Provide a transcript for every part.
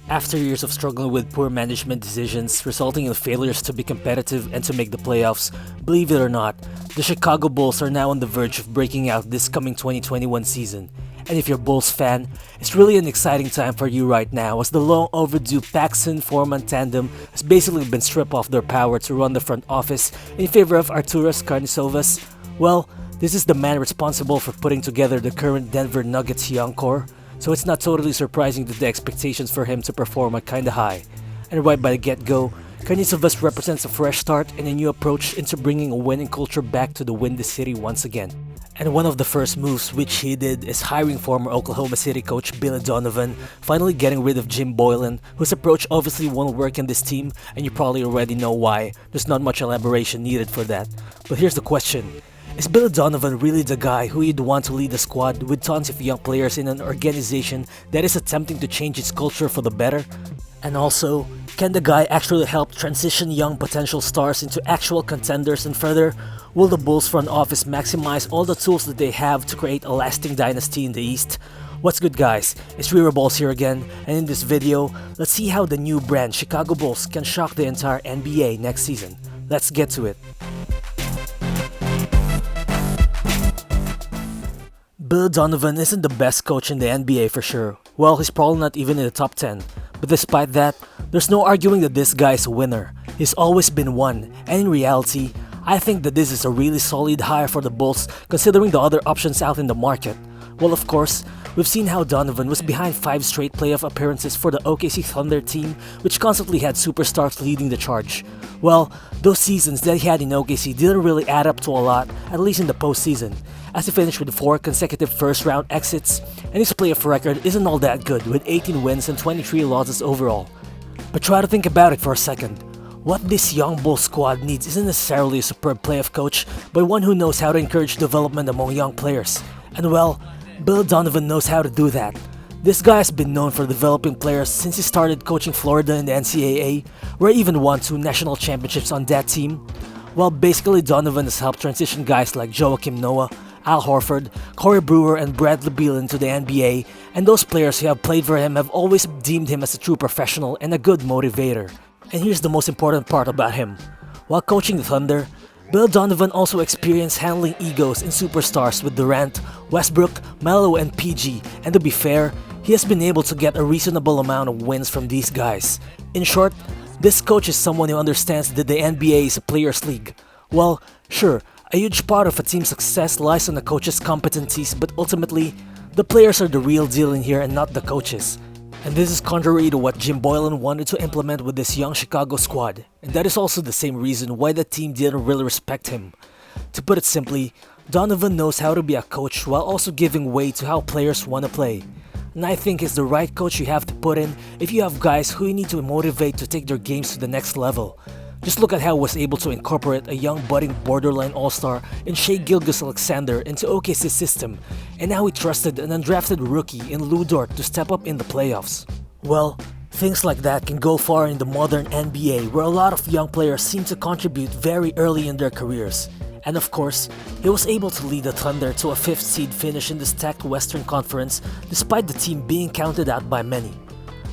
After years of struggling with poor management decisions, resulting in failures to be competitive and to make the playoffs, believe it or not, the Chicago Bulls are now on the verge of breaking out this coming 2021 season. And if you're a Bulls fan, it's really an exciting time for you right now as the long overdue Paxson-Foreman tandem has basically been stripped off their power to run the front office in favor of Arturas Karnisovas. Well, this is the man responsible for putting together the current Denver Nuggets young core, so it's not totally surprising that the expectations for him to perform are kinda high. And right by the get-go, Karnisovas represents a fresh start and a new approach into bringing a winning culture back to the Windy City once again. And one of the first moves which he did is hiring former Oklahoma City coach Billy Donovan, finally getting rid of Jim Boylen, whose approach obviously won't work in this team, and you probably already know why. There's not much elaboration needed for that. But here's the question. Is Billy Donovan really the guy who you'd want to lead a squad with tons of young players in an organization that is attempting to change its culture for the better? And also, can the guy actually help transition young potential stars into actual contenders, and further, will the Bulls front office maximize all the tools that they have to create a lasting dynasty in the East? What's good, guys? It's Riro here again, and in this video, let's see how the new brand Chicago Bulls can shock the entire NBA next season. Let's get to it. Billy Donovan isn't the best coach in the NBA for sure. Well, he's probably not even in the top 10. But despite that, there's no arguing that this guy is a winner. He's always been one, and in reality, I think that this is a really solid hire for the Bulls considering the other options out in the market. Well, of course, we've seen how Donovan was behind 5 straight playoff appearances for the OKC Thunder team, which constantly had superstars leading the charge. Well, those seasons that he had in OKC didn't really add up to a lot, at least in the postseason, as he finished with 4 consecutive first-round exits, and his playoff record isn't all that good with 18 wins and 23 losses overall. But try to think about it for a second. What this young Bulls squad needs isn't necessarily a superb playoff coach, but one who knows how to encourage development among young players. And well, Bill Donovan knows how to do that. This guy has been known for developing players since he started coaching Florida in the NCAA, where he even won 2 national championships on that team. Well, basically Donovan has helped transition guys like Joakim Noah, Al Horford, Corey Brewer, and Bradley Beal into the NBA, and those players who have played for him have always deemed him as a true professional and a good motivator. And here's the most important part about him. While coaching the Thunder, Bill Donovan also experienced handling egos and superstars with Durant, Westbrook, Melo, and PG, and to be fair, he has been able to get a reasonable amount of wins from these guys. In short, this coach is someone who understands that the NBA is a players' league. Well, sure, a huge part of a team's success lies on the coach's competencies, but ultimately, the players are the real deal in here and not the coaches. And this is contrary to what Jim Boylen wanted to implement with this young Chicago squad, and that is also the same reason why the team didn't really respect him. To put it simply, Donovan knows how to be a coach while also giving way to how players want to play. And I think he's the right coach you have to put in if you have guys who you need to motivate to take their games to the next level. Just look at how he was able to incorporate a young budding borderline all-star in Shai Gilgeous-Alexander into OKC's system, and how he trusted an undrafted rookie in Lu Dort to step up in the playoffs. Well, things like that can go far in the modern NBA, where a lot of young players seem to contribute very early in their careers. And of course, he was able to lead the Thunder to a 5th seed finish in the stacked Western Conference despite the team being counted out by many.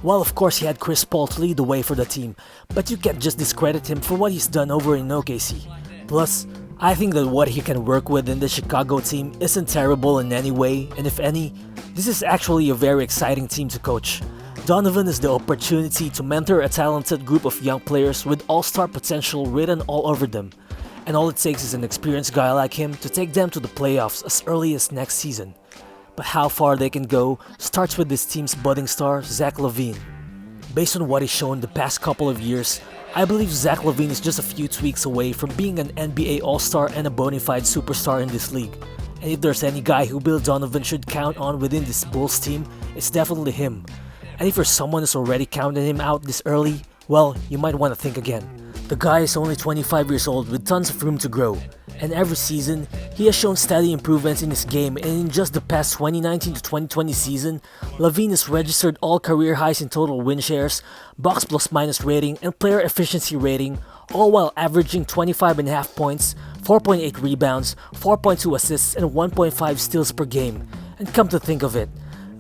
Well, of course he had Chris Paul to lead the way for the team, but you can't just discredit him for what he's done over in OKC. Plus, I think that what he can work with in the Chicago team isn't terrible in any way, and if any, this is actually a very exciting team to coach. Donovan has the opportunity to mentor a talented group of young players with all-star potential written all over them, and all it takes is an experienced guy like him to take them to the playoffs as early as next season. But how far they can go starts with this team's budding star, Zach Lavine. Based on what he's shown the past couple of years, I believe Zach Lavine is just a few tweaks away from being an NBA All-Star and a bona fide superstar in this league. And if there's any guy who Bill Donovan should count on within this Bulls team, it's definitely him. And if you're someone who's already counted him out this early, well, you might want to think again. The guy is only 25 years old with tons of room to grow, and every season, he has shown steady improvements in his game, and in just the past 2019 to 2020 season, Lavine has registered all career highs in total win shares, box plus minus rating, and player efficiency rating, all while averaging 25.5 points, 4.8 rebounds, 4.2 assists, and 1.5 steals per game. And come to think of it,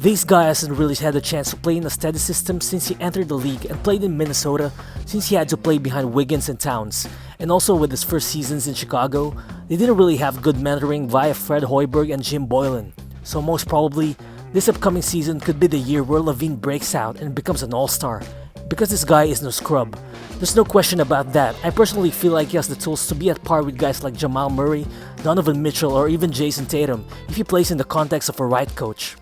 This guy hasn't really had a chance to play in a steady system since he entered the league and played in Minnesota since he had to play behind Wiggins and Towns. And also with his first seasons in Chicago, they didn't really have good mentoring via Fred Hoiberg and Jim Boylen. So most probably, this upcoming season could be the year where Lavine breaks out and becomes an all-star. Because this guy is no scrub. There's no question about that. I personally feel like he has the tools to be at par with guys like Jamal Murray, Donovan Mitchell, or even Jason Tatum if he plays in the context of a right coach.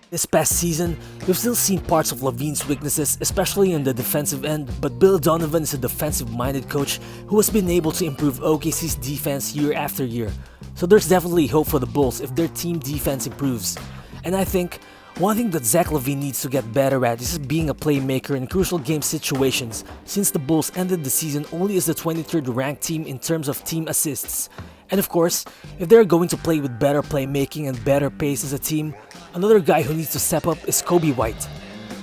This past season, we've still seen parts of Lavine's weaknesses, especially in the defensive end, but Billy Donovan is a defensive-minded coach who has been able to improve OKC's defense year after year. So there's definitely hope for the Bulls if their team defense improves. And I think one thing that Zach Lavine needs to get better at is being a playmaker in crucial game situations, since the Bulls ended the season only as the 23rd ranked team in terms of team assists. And of course, if they're going to play with better playmaking and better pace as a team, another guy who needs to step up is Coby White.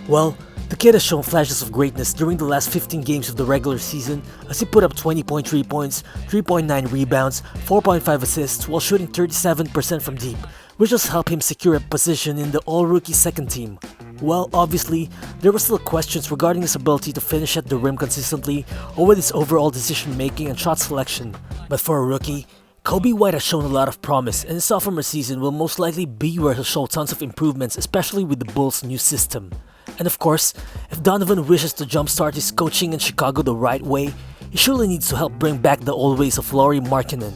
Well, the kid has shown flashes of greatness during the last 15 games of the regular season as he put up 20.3 points, 3.9 rebounds, 4.5 assists while shooting 37% from deep, which has helped him secure a position in the all-rookie second team. Well, obviously, there were still questions regarding his ability to finish at the rim consistently or with his overall decision-making and shot selection. But for a rookie, Coby White has shown a lot of promise, and his sophomore season will most likely be where he'll show tons of improvements, especially with the Bulls' new system. And of course, if Donovan wishes to jumpstart his coaching in Chicago the right way, he surely needs to help bring back the old ways of Lauri Markkanen.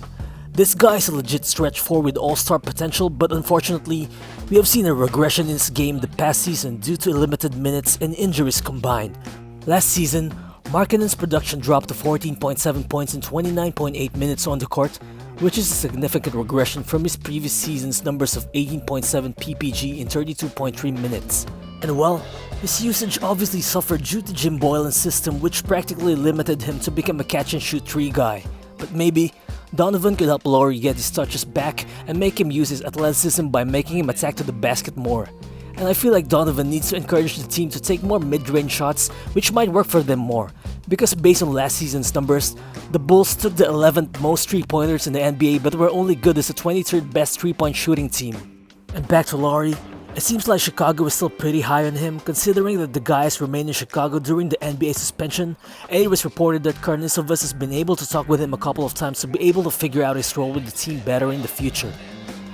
This guy is a legit stretch 4 with all-star potential, but unfortunately, we have seen a regression in his game the past season due to limited minutes and injuries combined. Last season, Markkanen's production dropped to 14.7 points in 29.8 minutes on the court, which is a significant regression from his previous season's numbers of 18.7 ppg in 32.3 minutes. And well, his usage obviously suffered due to Jim Boylen's system, which practically limited him to become a catch-and-shoot 3 guy. But maybe Donovan could help Lauri get his touches back and make him use his athleticism by making him attack to the basket more. And I feel like Donovan needs to encourage the team to take more mid-range shots, which might work for them more. Because based on last season's numbers, the Bulls took the 11th most 3-pointers in the NBA but were only good as the 23rd best 3-point shooting team. And back to Lauri, it seems like Chicago is still pretty high on him considering that the guys remained in Chicago during the NBA suspension, and it was reported that Karnisovas has been able to talk with him a couple of times to be able to figure out his role with the team better in the future.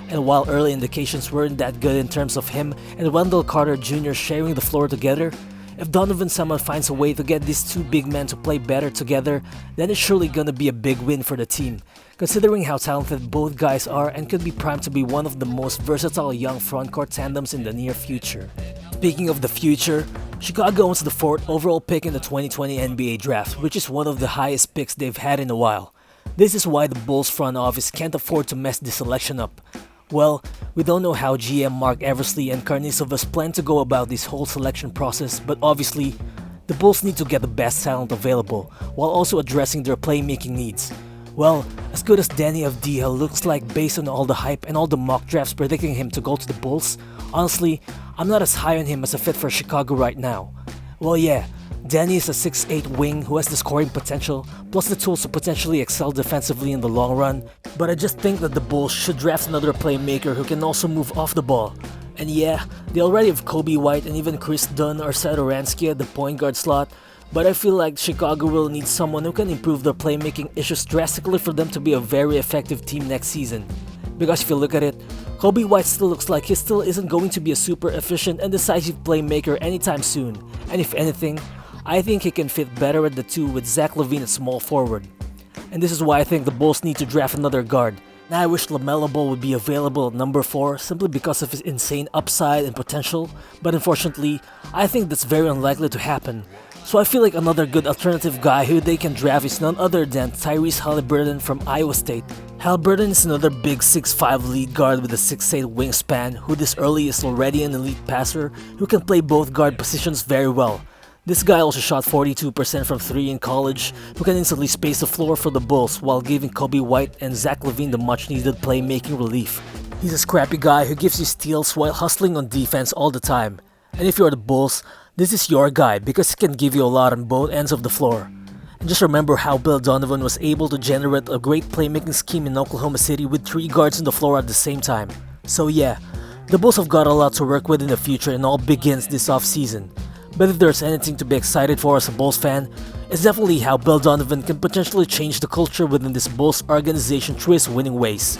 And while early indications weren't that good in terms of him and Wendell Carter Jr. sharing the floor together, if Donovan somehow finds a way to get these two big men to play better together, then it's surely gonna be a big win for the team, considering how talented both guys are and could be primed to be one of the most versatile young frontcourt tandems in the near future. Speaking of the future, Chicago owns the 4th overall pick in the 2020 NBA Draft, which is one of the highest picks they've had in a while. This is why the Bulls front office can't afford to mess this selection up. Well, we don't know how GM Mark Eversley and Karnisovas plan to go about this whole selection process, but obviously, the Bulls need to get the best talent available, while also addressing their playmaking needs. Well, as good as Deni Avdija looks like based on all the hype and all the mock drafts predicting him to go to the Bulls, honestly, I'm not as high on him as a fit for Chicago right now. Well yeah, Deni is a 6'8" wing who has the scoring potential, plus the tools to potentially excel defensively in the long run, but I just think that the Bulls should draft another playmaker who can also move off the ball. And yeah, they already have Coby White and even Chris Dunn or Satoransky at the point guard slot, but I feel like Chicago will need someone who can improve their playmaking issues drastically for them to be a very effective team next season. Because if you look at it, Coby White still looks like he still isn't going to be a super efficient and decisive playmaker anytime soon, and if anything, I think he can fit better at the 2 with Zach Lavine at small forward. And this is why I think the Bulls need to draft another guard. Now I wish LaMelo Ball would be available at number 4 simply because of his insane upside and potential, but unfortunately, I think that's very unlikely to happen. So I feel like another good alternative guy who they can draft is none other than Tyrese Haliburton from Iowa State. Haliburton is another big 6'5" lead guard with a 6'8" wingspan who this early is already an elite passer who can play both guard positions very well. This guy also shot 42% from 3 in college, who can instantly space the floor for the Bulls while giving Coby White and Zach Lavine the much needed playmaking relief. He's a scrappy guy who gives you steals while hustling on defense all the time. And if you're the Bulls, this is your guy because he can give you a lot on both ends of the floor. And just remember how Bill Donovan was able to generate a great playmaking scheme in Oklahoma City with 3 guards on the floor at the same time. So yeah, The Bulls have got a lot to work with in the future and all begins this offseason. But if there's anything to be excited for as a Bulls fan, it's definitely how Billy Donovan can potentially change the culture within this Bulls organization through his winning ways.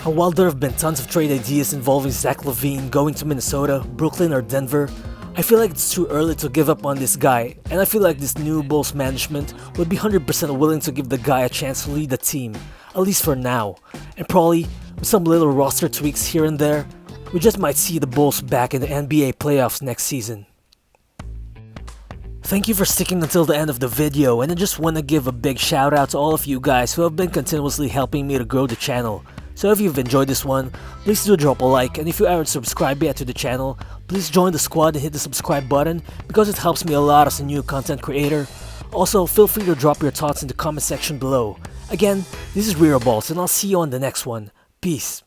And while there have been tons of trade ideas involving Zach Lavine going to Minnesota, Brooklyn or Denver, I feel like it's too early to give up on this guy, and I feel like this new Bulls management would be 100% willing to give the guy a chance to lead the team, at least for now, and probably with some little roster tweaks here and there, we just might see the Bulls back in the NBA playoffs next season. Thank you for sticking until the end of the video, and I just want to give a big shout out to all of you guys who have been continuously helping me to grow the channel. So if you've enjoyed this one, please do drop a like, and if you aren't subscribed yet to the channel, please join the squad and hit the subscribe button because it helps me a lot as a new content creator. Also, feel free to drop your thoughts in the comment section below. Again, this is Riro and I'll see you on the next one. Peace.